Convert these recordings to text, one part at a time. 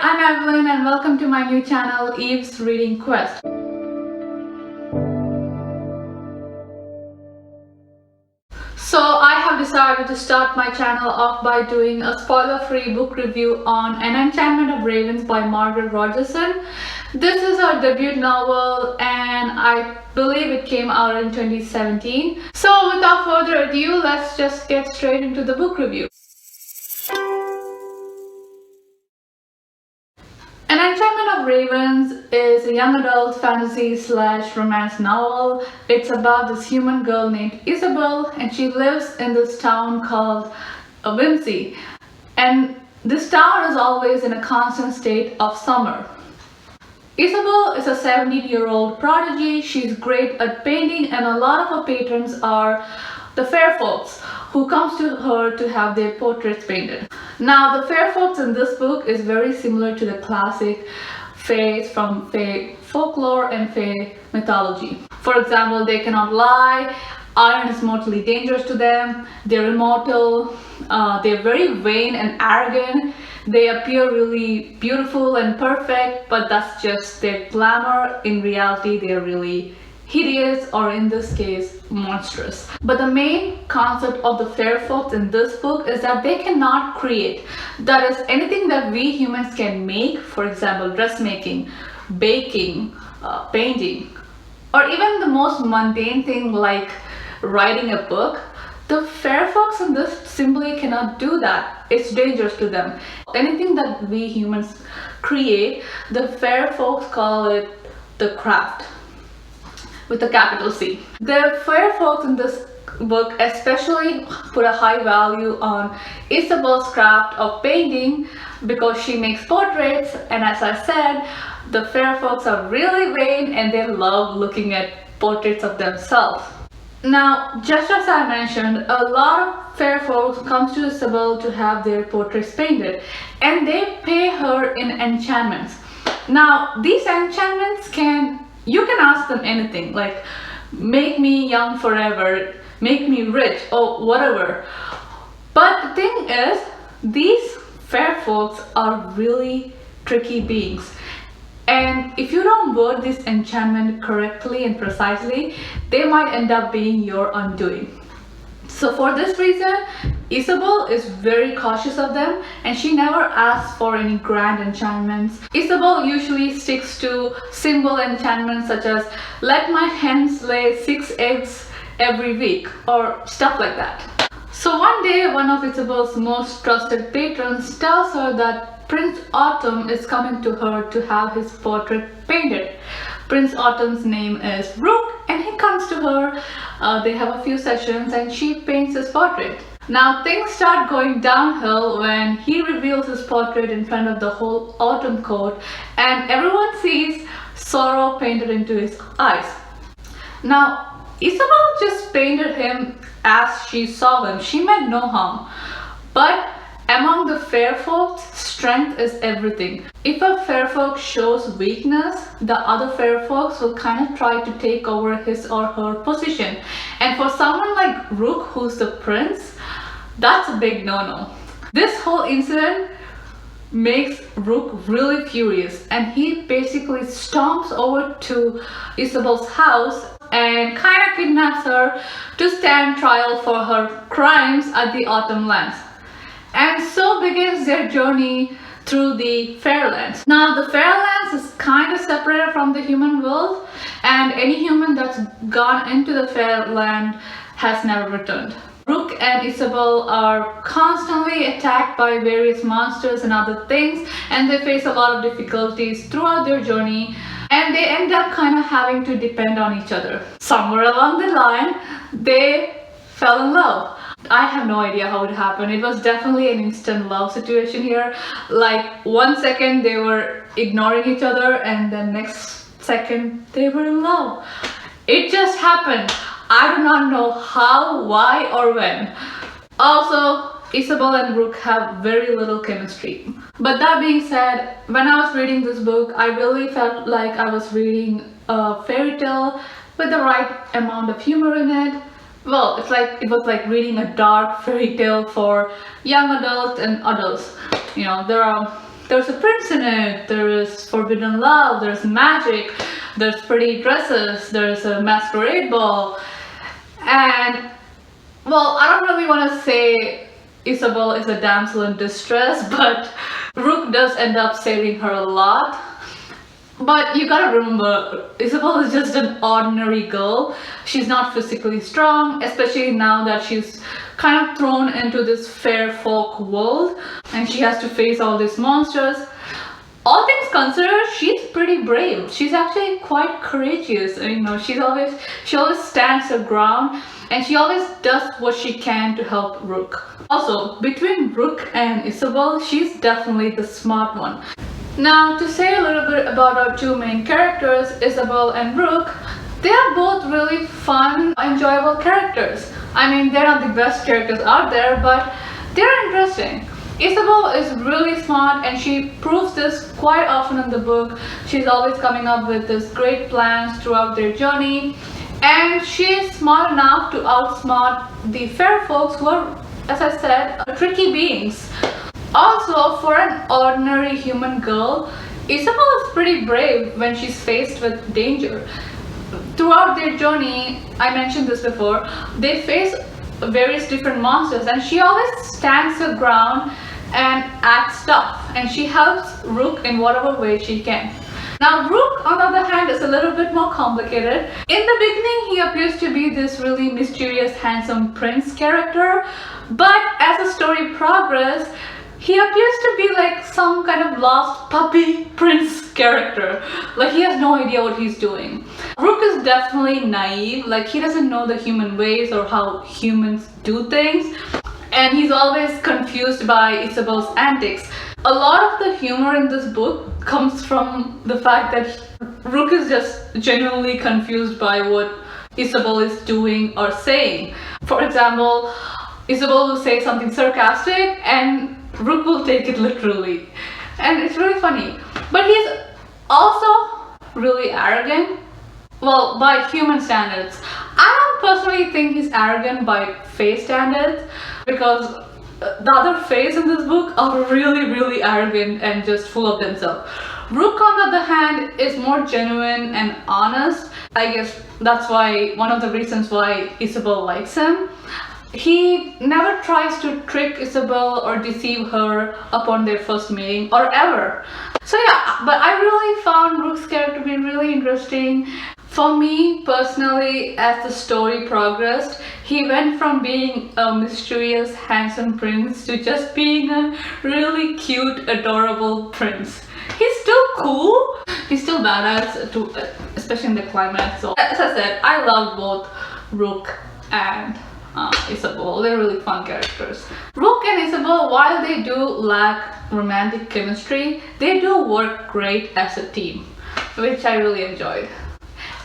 I'm Evelyn and welcome to my new channel, Eve's Reading Quest. So I have decided to start my channel off by doing a spoiler-free book review on An Enchantment of Ravens by Margaret Rogerson. This is her debut novel and I believe it came out in 2017. So without further ado, let's just get straight into the book review. An Enchantment of Ravens is a young adult fantasy/romance novel. It's about this human girl named Isabel, and she lives in this town called Whimsy. And this town is always in a constant state of summer. Isabel is a 17-year-old prodigy. She's great at painting, and a lot of her patrons are the fair folks who comes to her to have their portraits painted. Now, the fair folks in this book is very similar to the classic fays from fae folklore and fae mythology. For example, they cannot lie, iron is mortally dangerous to them, they're immortal, they're very vain and arrogant, they appear really beautiful and perfect, but that's just their glamour. In reality, they're really hideous, or in this case, monstrous. But the main concept of the fair folks in this book is that they cannot create. That is, anything that we humans can make, for example, dressmaking, baking, painting, or even the most mundane thing like writing a book, the fair folks in this simply cannot do that. It's dangerous to them. Anything that we humans create, the fair folks call it the craft, with a capital C. The fair folks in this book especially put a high value on Isabel's craft of painting because she makes portraits, and as I said, the fair folks are really vain and they love looking at portraits of themselves. Now, just as I mentioned, a lot of fair folks come to Isabel to have their portraits painted, and they pay her in enchantments. Now, these enchantments you can ask them anything, like make me young forever, make me rich, or whatever. But the thing is, these fair folks are really tricky beings. And if you don't word this enchantment correctly and precisely, they might end up being your undoing. So for this reason, Isabel is very cautious of them and she never asks for any grand enchantments. Isabel usually sticks to simple enchantments such as let my hens lay 6 eggs every week or stuff like that. So one day, one of Isabel's most trusted patrons tells her that Prince Autumn is coming to her to have his portrait painted. Prince Autumn's name is Rook and he comes to her. They have a few sessions and she paints his portrait. Now things start going downhill when he reveals his portrait in front of the whole autumn court and everyone sees sorrow painted into his eyes. Now Isabel just painted him as she saw him. She meant no harm. But among the fair folks, strength is everything. If a fair folk shows weakness, the other fair folks will kind of try to take over his or her position. And for someone like Rook, who's the prince, that's a big no-no. This whole incident makes Rook really furious and he basically stomps over to Isabel's house and kind of kidnaps her to stand trial for her crimes at the Autumn Lands. And so begins their journey through the Fairlands. Now the Fairlands is kind of separated from the human world and any human that's gone into the Fairland has never returned. Rook and Isabel are constantly attacked by various monsters and other things, and they face a lot of difficulties throughout their journey, and they end up kind of having to depend on each other. Somewhere along the line, they fell in love. I have no idea how it happened. It was definitely an instant love situation here. Like 1 second they were ignoring each other and then next second they were in love. It just happened. I do not know how, why, or when. Also, Isabel and Rook have very little chemistry. But that being said, when I was reading this book, I really felt like I was reading a fairy tale with the right amount of humor in it. Well, it was like reading a dark fairy tale for young adults and adults. You know, there are There's a prince in it, there is forbidden love, there's magic, there's pretty dresses, there's a masquerade ball, and well, I don't really want to say Isabel is a damsel in distress, but Rook does end up saving her a lot. But you gotta remember, Isabel is just an ordinary girl. She's not physically strong, especially now that she's kind of thrown into this fair folk world and she has to face all these monsters. All things considered, she's pretty brave. She's actually quite courageous. You know, she always stands her ground and she always does what she can to help Rook. Also, between Rook and Isabel, she's definitely the smart one. Now, to say a little bit about our two main characters, Isabel and Rook, they are both really fun, enjoyable characters. I mean, they're not the best characters out there, but they're interesting. Isabel is really smart and she proves this quite often in the book. She's always coming up with these great plans throughout their journey, and she's smart enough to outsmart the fair folks who are, as I said, tricky beings. Also, for an ordinary human girl, Isabel is pretty brave when she's faced with danger. Throughout their journey, I mentioned this before, they face various different monsters and she always stands her ground and acts tough, and she helps Rook in whatever way she can. Now, Rook, on the other hand, is a little bit more complicated. In the beginning, he appears to be this really mysterious, handsome prince character, but as the story progresses, he appears to be like some kind of lost puppy prince character. Like, he has no idea what he's doing. Rook is definitely naive, like he doesn't know the human ways or how humans do things, and he's always confused by Isabel's antics. A lot of the humor in this book comes from the fact that Rook is just genuinely confused by what Isabel is doing or saying. For example, Isabel will say something sarcastic and Rook will take it literally, and it's really funny. But he's also really arrogant. Well, by human standards. I don't personally think he's arrogant by Fae standards, because the other Faes in this book are really arrogant and just full of themselves. Rook, on the other hand, is more genuine and honest. I guess that's why one of the reasons why Isabel likes him. He never tries to trick Isabel or deceive her upon their first meeting or ever. So yeah, but I really found Rook's character to be really interesting. For me personally, as the story progressed, he went from being a mysterious, handsome prince to just being a really cute, adorable prince. He's still cool, he's still badass, especially in the climax. So as I said, I love both Rook and Isabel. They're really fun characters. Rook and Isabel, while they do lack romantic chemistry, they do work great as a team, which I really enjoyed.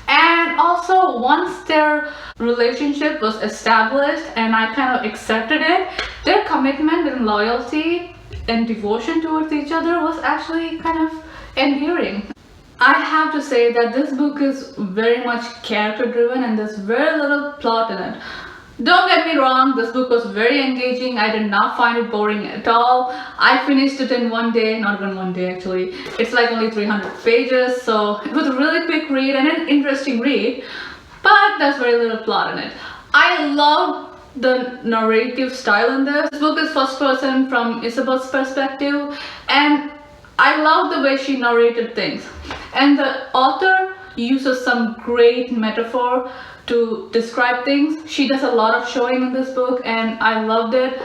And also, once their relationship was established and I kind of accepted it, their commitment and loyalty and devotion towards each other was actually kind of endearing. I have to say that this book is very much character driven and there's very little plot in it. Don't get me wrong, this book was very engaging. I did not find it boring at all. I finished it in one day, not even one day actually. It's like only 300 pages, so it was a really quick read and an interesting read, but there's very little plot in it. I love the narrative style in this. This book is first person from Isabel's perspective, and I love the way she narrated things. And the author uses some great metaphor to describe things. She does a lot of showing in this book and I loved it.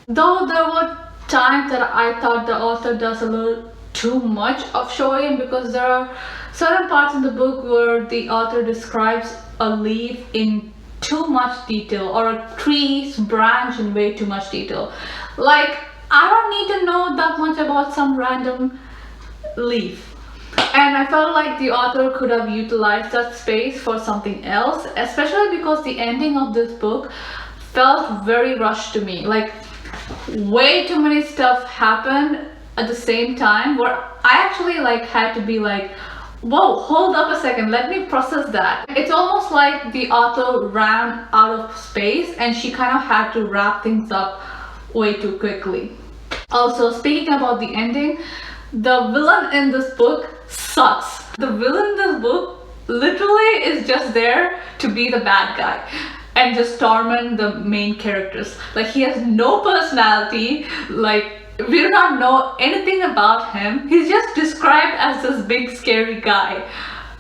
Though there were times that I thought the author does a little too much of showing, because there are certain parts in the book where the author describes a leaf in too much detail or a tree's branch in way too much detail. Like, I don't need to know that much about some random leaf. And I felt like the author could have utilized that space for something else, especially because the ending of this book felt very rushed to me. Like, way too many stuff happened at the same time where I actually had to be like, whoa, hold up a second, let me process that. It's almost like the author ran out of space and she kind of had to wrap things up way too quickly. Also, speaking about the ending, The villain in this book sucks. The villain in this book literally is just there to be the bad guy and just torment the main characters. Like, he has no personality, like we do not know anything about him. He's just described as this big scary guy.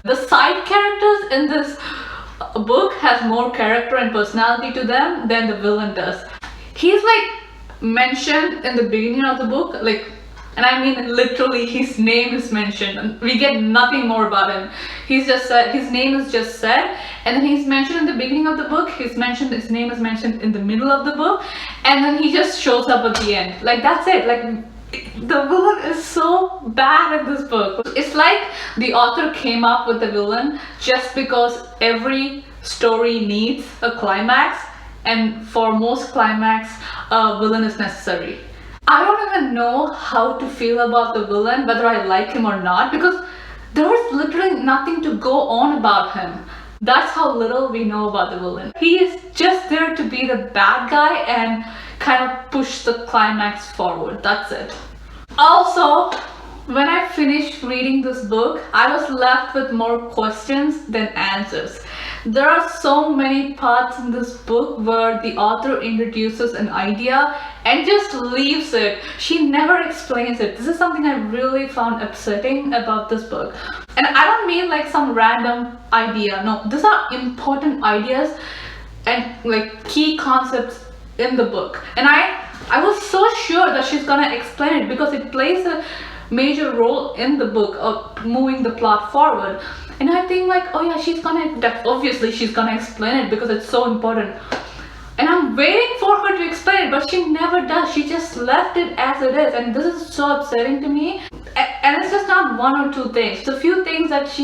The side characters in this book has more character and personality to them than the villain does. He's like mentioned in the beginning of the book, like, and I mean literally his name is mentioned and we get nothing more about him. He's just said, his name is just said, and then he's mentioned in the beginning of the book, his name is mentioned in the middle of the book, and then he just shows up at the end. Like, that's it. Like, the villain is so bad in this book. It's like the author came up with the villain just because every story needs a climax, and for most climax, a villain is necessary. I don't even know how to feel about the villain, whether I like him or not, because there is literally nothing to go on about him. That's how little we know about the villain. He is just there to be the bad guy and kind of push the climax forward. That's it. Also, when I finished reading this book, I was left with more questions than answers. There are so many parts in this book where the author introduces an idea and just leaves it. She never explains it. This is something I really found upsetting about this book. And I don't mean like some random idea. No, these are important ideas and like key concepts in the book. And I was so sure that she's gonna explain it because it plays a major role in the book of moving the plot forward. And I think like, oh yeah, obviously she's gonna explain it because it's so important. And I'm waiting for her to explain it, but she never does. She just left it as it is, and this is so upsetting to me. And it's just not one or two things. It's a few things that's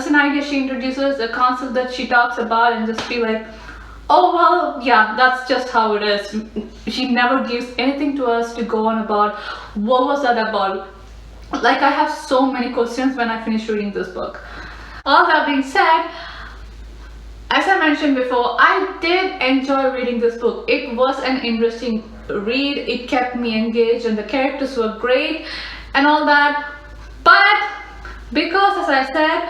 an idea she introduces, a concept that she talks about, and just be like, oh well, yeah, that's just how it is. She never gives anything to us to go on about what was that about. Like, I have so many questions when I finish reading this book. All that being said, as I mentioned before, I did enjoy reading this book. It was an interesting read. It kept me engaged and the characters were great and all that. But because, as I said,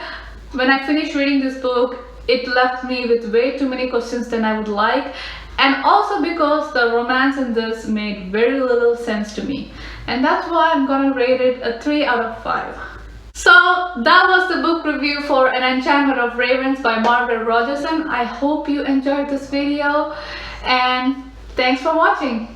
when I finished reading this book, it left me with way too many questions than I would like. And also because the romance in this made very little sense to me. And that's why I'm gonna rate it a 3 out of 5. So that was the book review for An Enchantment of Ravens by Margaret Rogerson. I hope you enjoyed this video and thanks for watching.